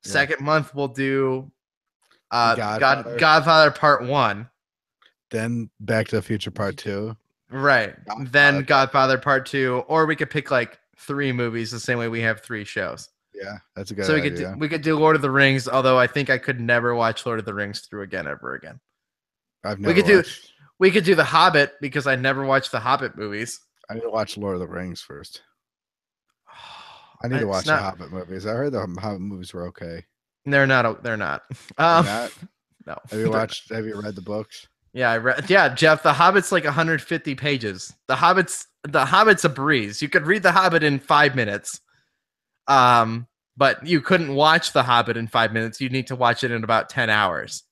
Second month we'll do Godfather Part 1. Then Back to the Future Part 2. Right. Then Godfather Part 2. Or we could pick like 3 movies the same way we have 3 shows. Yeah, that's a good idea. So we could do Lord of the Rings, although I think I could never watch Lord of the Rings through again ever again. We could do The Hobbit because I never watched the Hobbit movies. I need to watch Lord of the Rings first. I need to watch the Hobbit movies. I heard the Hobbit movies were okay. They're not. They're not. Not? No. Have you read the books? Yeah, I read. Yeah, Jeff. The Hobbit's like 150 pages. The Hobbit's a breeze. You could read the Hobbit in 5 minutes. But you couldn't watch the Hobbit in 5 minutes. You need to watch it in about 10 hours.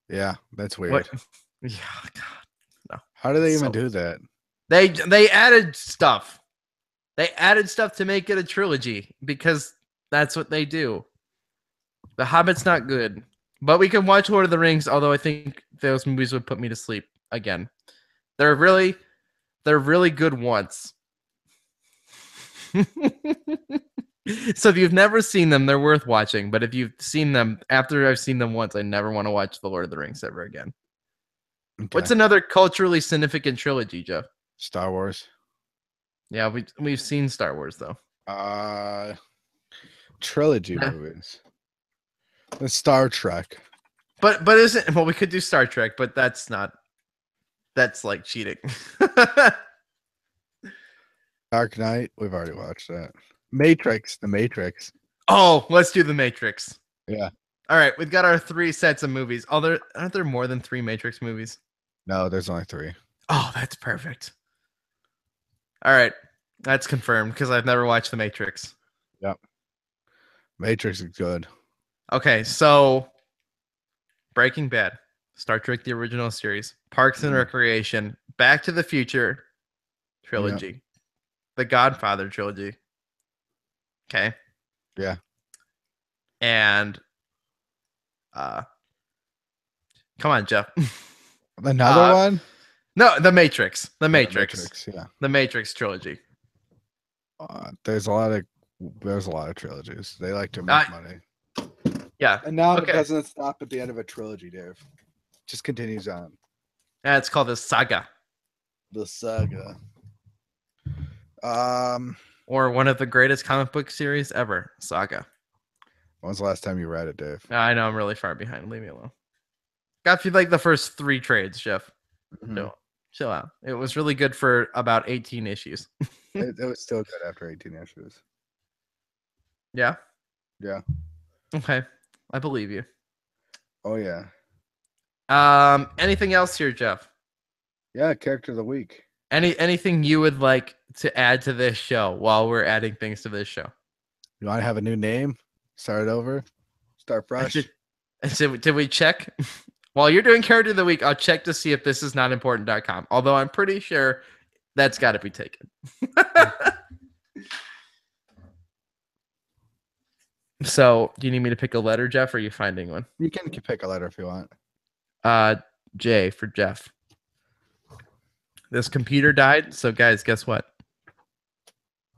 Yeah, that's weird. What? Yeah, God, no. How do they even do that? They added stuff. They added stuff to make it a trilogy because that's what they do. The Hobbit's not good, but we can watch Lord of the Rings. Although I think those movies would put me to sleep again. They're really good once. So if you've never seen them, they're worth watching. But if you've seen them after I've seen them once, I never want to watch The Lord of the Rings ever again. Okay. What's another culturally significant trilogy, Jeff? Star Wars. Yeah, we've seen Star Wars though. Trilogy movies. The Star Trek. But isn't we could do Star Trek, but that's like cheating. Dark Knight, we've already watched that. The Matrix. Oh, let's do The Matrix. Yeah. All right, we've got our 3 sets of movies. Aren't there more than 3 Matrix movies? No, there's only 3. Oh, that's perfect. All right. That's confirmed because I've never watched The Matrix. Yep. Matrix is good. Okay, so Breaking Bad, Star Trek the original series, Parks and Recreation, Back to the Future trilogy, The Godfather trilogy. Okay. Yeah. And come on, Jeff. Another one? No, The Matrix. The Yeah, Matrix. yeah. The Matrix trilogy. There's a lot of trilogies. They like to make money. Yeah. And now Okay. it doesn't stop at the end of a trilogy, Dave. It just continues on. Yeah, it's called the saga. The saga. Or one of the greatest comic book series ever, Saga. When was the last time you read it, Dave? I know I'm really far behind. Leave me alone. Got through like the first 3 trades, Jeff. Mm-hmm. No, chill out. It was really good for about 18 issues. it was still good after 18 issues. Yeah. Yeah. Okay. I believe you. Oh yeah. Anything else here, Jeff? Yeah, character of the week. Anything you would like to add to this show while we're adding things to this show? You want to have a new name? Start over? Start fresh? Did we check? While you're doing character of the week, I'll check to see if this is not important.com. Although I'm pretty sure that's got to be taken. So, do you need me to pick a letter, Jeff, or are you finding one? You can pick a letter if you want. J for Jeff. This computer died, so guys, guess what?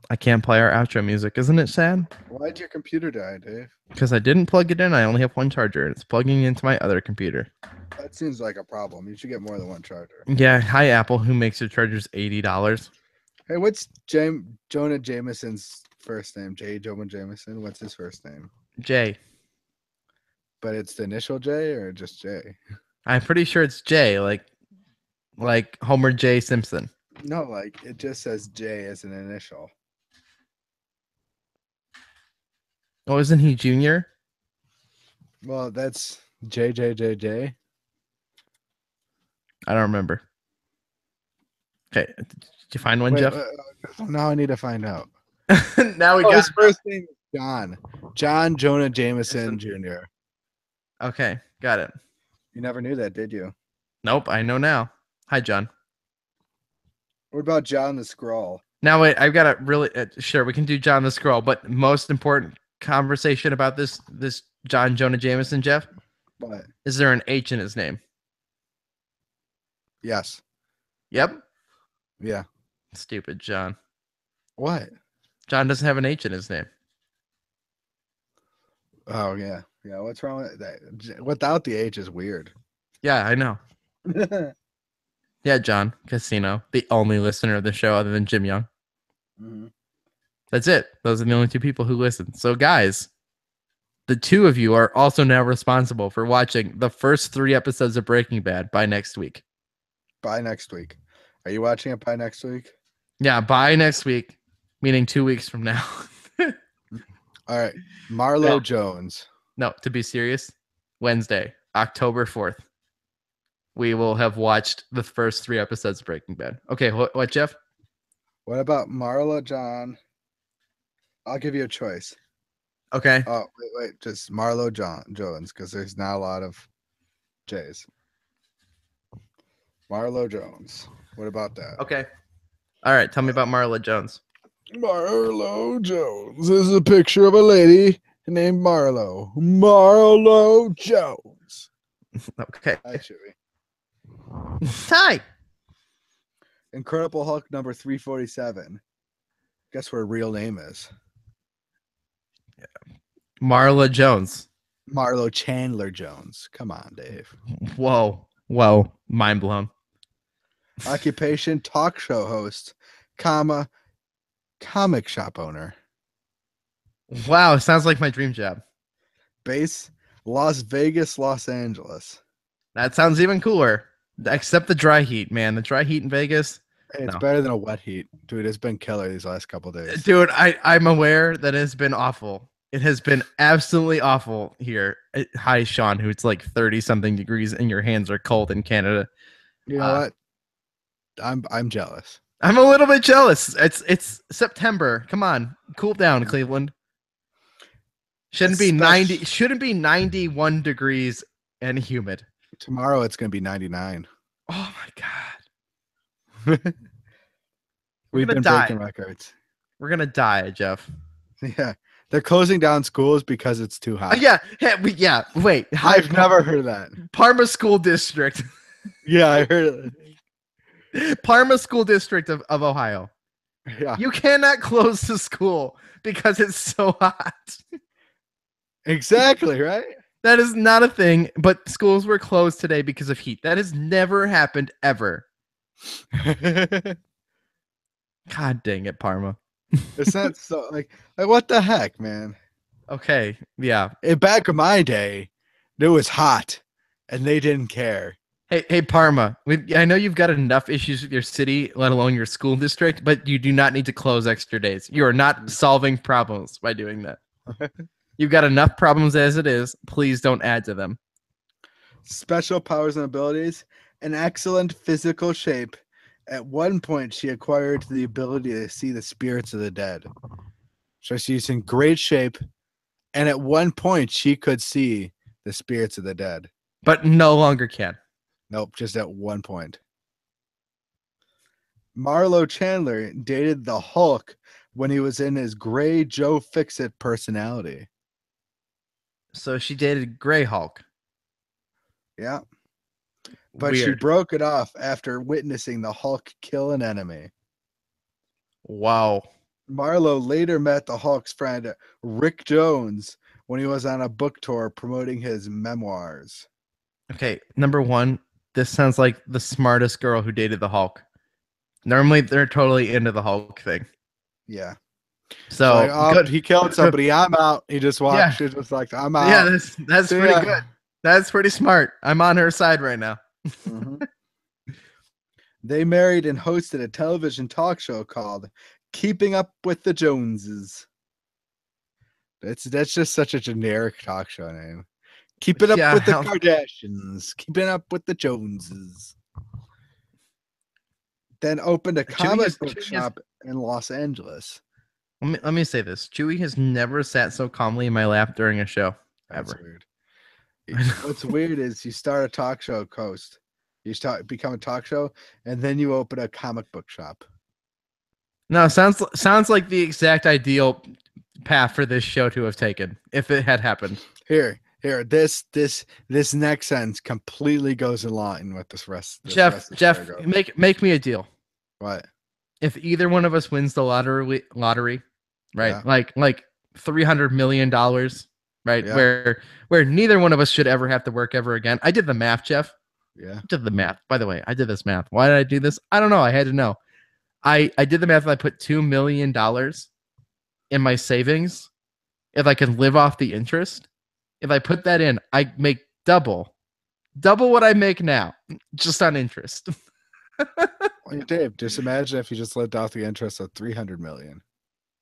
I can't play our outro music. Isn't it sad? Why'd your computer die, Dave? Because I didn't plug it in. I only have one charger. It's plugging into my other computer. That seems like a problem. You should get more than one charger. Yeah. Hi, Apple, who makes your chargers $80. Hey, what's Jonah Jameson's first name? J. Jonah Jameson? What's his first name? J. But it's the initial J or just J? I'm pretty sure it's J, like Homer J. Simpson. No, like it just says J as an initial. Oh, isn't he Junior? Well, that's JJJJ. I don't remember. Okay, did you find one, Wait, Jeff? Now I need to find out. Now we got his first name is John. John Jonah Jameson Jr. Okay, got it. You never knew that, did you? Nope, I know now. Hi, John. What about John the Scroll? Now wait, I've got to really sure we can do John the Scroll, but most important conversation about this John Jonah Jameson, Jeff. What? Is there an H in his name? Yes. Yep. Yeah. Stupid John. What? John doesn't have an H in his name. Oh yeah. Yeah. What's wrong with that? Without the H is weird. Yeah, I know. Yeah, John Casino, the only listener of the show other than Jim Young. Mm-hmm. That's it. Those are the only 2 people who listen. So, guys, the 2 of you are also now responsible for watching the first 3 episodes of Breaking Bad by next week. By next week. Are you watching it by next week? Yeah, by next week, meaning 2 weeks from now. All right. Marlo Jones. No, to be serious, Wednesday, October 4th, we will have watched the first 3 episodes of Breaking Bad. Okay, what, Jeff? What about Marlo John? I'll give you a choice. Okay. Oh, wait. Just Marlo Jones, because there's not a lot of J's. Marlo Jones. What about that? Okay. All right. Tell me about Marla Jones. Marlo Jones. This is a picture of a lady named Marlo. Marlo Jones. Okay. Hi, Chewy. Hi. Incredible Hulk number 347. Guess what her real name is? Marla Jones. Marlo Chandler Jones. Come on, Dave. Whoa. Mind blown. Occupation, talk show host, comma, comic shop owner. Wow. Sounds like my dream job. Base, Las Vegas, Los Angeles. That sounds even cooler. Except the dry heat, man. The dry heat in Vegas. Hey, it's No. better than a wet heat. Dude, it's been killer these last couple days. Dude, I'm aware that it's been awful. It has been absolutely awful here. Hi, Sean, who it's like 30 something degrees and your hands are cold in Canada. You know what? I'm jealous. I'm a little bit jealous. It's September. Come on, cool down, Cleveland. Shouldn't be 91 degrees and humid. Tomorrow it's gonna be 99. Oh my god. We've been breaking records. We're gonna die, Jeff. Yeah. They're closing down schools because it's too hot. Wait. I've never heard of that. Parma School District. Yeah, I heard it. Parma School District of Ohio. Yeah. You cannot close the school because it's so hot. Exactly, right? That is not a thing, but schools were closed today because of heat. That has never happened ever. God dang it, Parma. It's not so like what the heck, man? Okay, yeah. Back in my day, it was hot and they didn't care. Hey, Parma. I know you've got enough issues with your city, let alone your school district, but you do not need to close extra days. You are not solving problems by doing that. You've got enough problems as it is. Please don't add to them. Special powers and abilities, an excellent physical shape. At one point, she acquired the ability to see the spirits of the dead. So she's in great shape, and at one point, she could see the spirits of the dead. But no longer can. Nope, just at one point. Marlo Chandler dated the Hulk when he was in his gray Joe Fixit personality. So she dated Grey Hulk. Yeah. But Weird. she broke it off after witnessing the Hulk kill an enemy. Wow. Marlo later met the Hulk's friend Rick Jones when he was on a book tour promoting his memoirs. Okay, number one, this sounds like the smartest girl who dated the Hulk. Normally, they're totally into the Hulk thing. Yeah. So like, good. He killed somebody. I'm out. He just watched it. Just like I'm out. Yeah, that's pretty good. That's pretty smart. I'm on her side right now. Mm-hmm. They married and hosted a television talk show called Keeping Up with the Joneses. That's just such a generic talk show name. Keeping up with the Kardashians. Keeping up with the Joneses. Then opened a comic book shop in Los Angeles. Let me say this. Chewy has never sat so calmly in my lap during a show. That's ever. Weird. What's weird is you start a talk show host. You become a talk show, and then you open a comic book shop. No, sounds like the exact ideal path for this show to have taken if it had happened. Here. This next sentence completely goes in line with this rest. Jeff, make me a deal. What? If either one of us wins the lottery, right? Yeah. Like $300 million, right? Yeah. Where neither one of us should ever have to work ever again. I did the math, Jeff. Yeah. I did the math. By the way, I did this math. Why did I do this? I don't know. I had to know. I did the math and I put $2 million in my savings. If I can live off the interest, if I put that in, I make double what I make now, just on interest. Well, Dave, just imagine if you just lived off the interest of $300 million.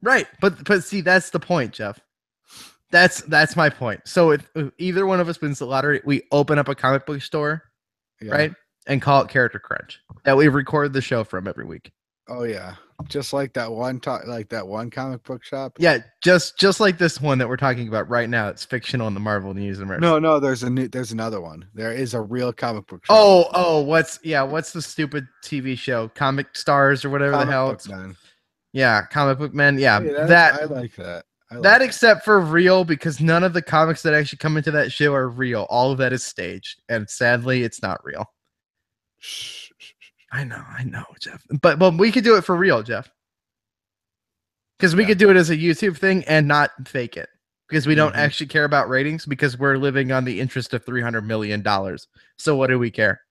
Right, but see, that's the point, Jeff. That's my point. So if either one of us wins the lottery, we open up a comic book store, right, and call it Character Crunch that we record the show from every week. Oh yeah, just like that one comic book shop. Yeah, just like this one that we're talking about right now. It's fictional in the Marvel universe. No, there's another one. There is a real comic book shop. Oh, what's the stupid TV show, Comic Stars or whatever the hell? Yeah, Comic Book Men. Yeah, hey, I like that. Except for real, because none of the comics that actually come into that show are real. All of that is staged, and sadly, it's not real. I know, Jeff. But we could do it for real, Jeff. Because we could do it as a YouTube thing and not fake it. Because we don't actually care about ratings because we're living on the interest of $300 million. So what do we care?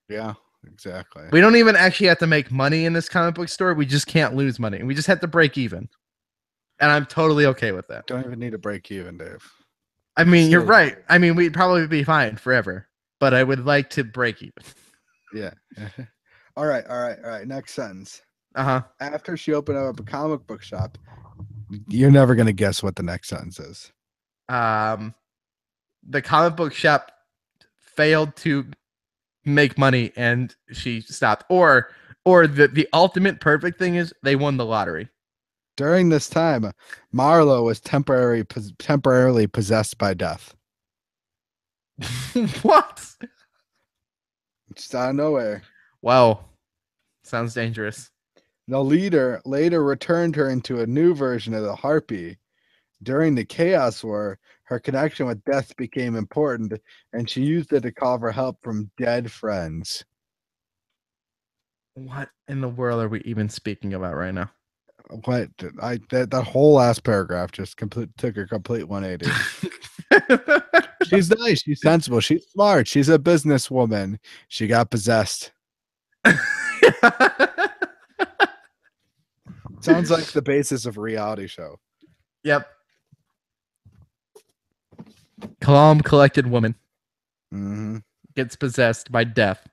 Yeah, exactly. We don't even actually have to make money in this comic book store. We just can't lose money. We just have to break even. And I'm totally okay with that. Don't even need to break even, Dave. I mean, you're right. I mean, we'd probably be fine forever. But I would like to break even. Yeah. All right. Next sentence. Uh-huh. After she opened up a comic book shop, you're never going to guess what the next sentence is. The comic book shop failed to make money and she stopped. Or Or the ultimate perfect thing is they won the lottery. During this time, Marlo was temporarily possessed by death. What? Just out of nowhere. Wow. Sounds dangerous. The leader later returned her into a new version of the Harpy. During the Chaos War, her connection with death became important, and she used it to call for help from dead friends. What in the world are we even speaking about right now? What that whole last paragraph just took a complete 180. She's nice, she's sensible, she's smart, she's a businesswoman. She got possessed. Sounds like the basis of a reality show. Yep. Calm, collected woman gets possessed by death.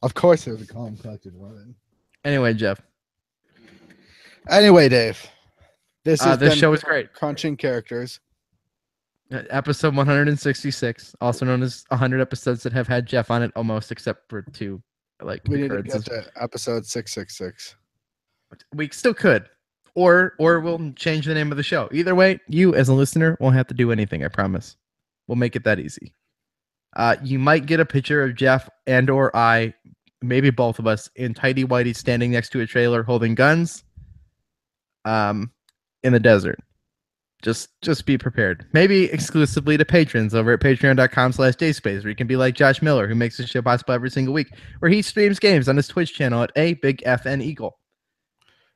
Of course, it was a calm, collected woman. Anyway, Jeff. Anyway, Dave, this show is great. Crunching characters. Episode 166, also known as 100 episodes that have had Jeff on it, almost except for 2. Like we need to get to episode 666. We still could, or we'll change the name of the show. Either way, you as a listener won't have to do anything. I promise. We'll make it that easy. You might get a picture of Jeff and or I, maybe both of us, in tighty whitey standing next to a trailer holding guns. In the desert. Just be prepared. Maybe exclusively to patrons over at patreon.com/dacespace, where you can be like Josh Miller, who makes this show possible every single week, where he streams games on his Twitch channel at A Big FN Eagle.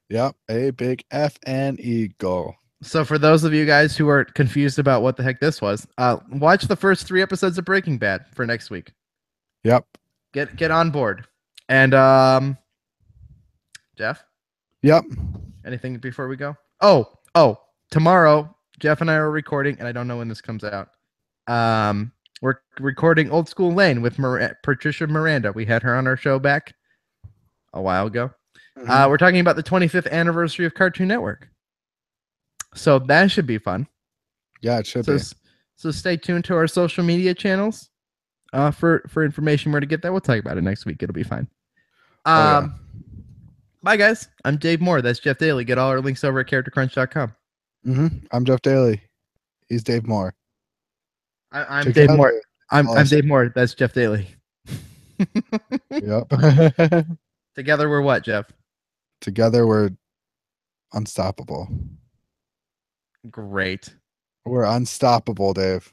Yep, A Big FN Eagle. So for those of you guys who are confused about what the heck this was, watch the first 3 episodes of Breaking Bad for next week. Yep. Get on board. And Jeff? Yep. Anything before we go? Oh. Tomorrow, Jeff and I are recording, and I don't know when this comes out. We're recording Old School Lane with Patricia Miranda. We had her on our show back a while ago. We're talking about the 25th anniversary of Cartoon Network. So that should be fun. Yeah, it should be. So stay tuned to our social media channels for information where to get that. We'll talk about it next week. It'll be fine. Bye, guys. I'm Dave Moore. That's Jeff Daly. Get all our links over at charactercrunch.com. I'm Jeff Daly. He's Dave Moore. I'm Dave Moore. I'm Dave Moore. That's Jeff Daly. Yep. Together we're what, Jeff? Together we're unstoppable. Great. We're unstoppable, Dave.